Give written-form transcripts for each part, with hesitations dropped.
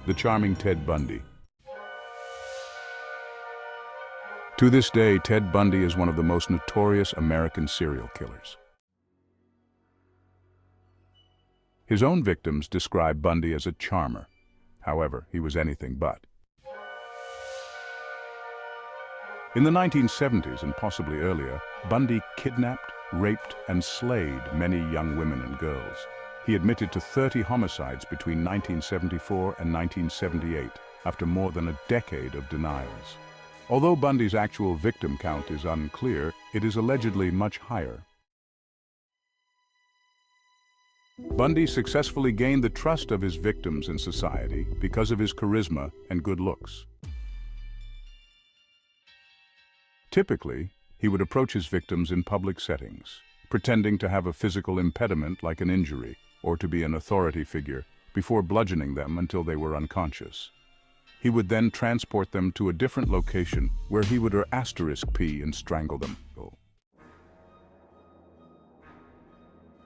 the charming Ted Bundy. To this day, Ted Bundy is one of the most notorious American serial killers. His own victims describe Bundy as a charmer. However, he was anything but. In the 1970s and possibly earlier, Bundy kidnapped, raped, and slayed many young women and girls. He admitted to 30 homicides between 1974 and 1978, after more than a decade of denials. Although Bundy's actual victim count is unclear, it is allegedly much higher. Bundy successfully gained the trust of his victims in society because of his charisma and good looks. Typically, he would approach his victims in public settings, pretending to have a physical impediment like an injury or to be an authority figure before bludgeoning them until they were unconscious. He would then transport them to a different location where he would *P and strangle them.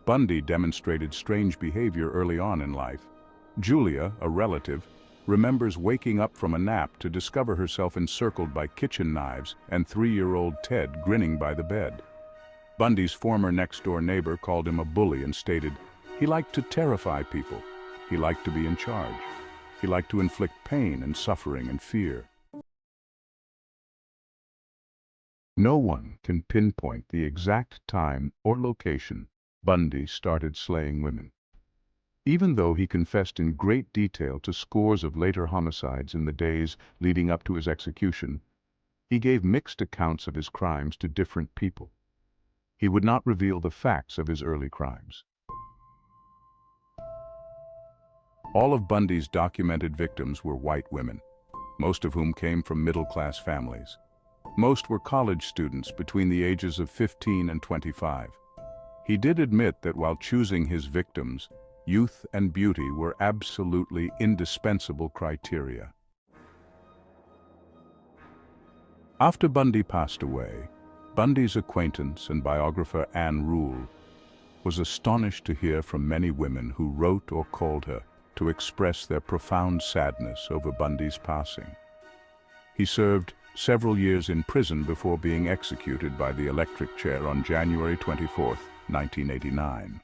Bundy demonstrated strange behavior early on in life. Julia, a relative, remembers waking up from a nap to discover herself encircled by kitchen knives and 3-year-old Ted grinning by the bed. Bundy's former next-door neighbor called him a bully and stated, he liked to terrify people. He liked to be in charge. He liked to inflict pain and suffering and fear. No one can pinpoint the exact time or location Bundy started slaying women. Even though he confessed in great detail to scores of later homicides in the days leading up to his execution, he gave mixed accounts of his crimes to different people. He would not reveal the facts of his early crimes. All of Bundy's documented victims were white women, most of whom came from middle-class families. Most were college students between the ages of 15 and 25. He did admit that while choosing his victims, youth and beauty were absolutely indispensable criteria. After Bundy passed away, Bundy's acquaintance and biographer Ann Rule was astonished to hear from many women who wrote or called her to express their profound sadness over Bundy's passing. He served several years in prison before being executed by the electric chair on January 24, 1989.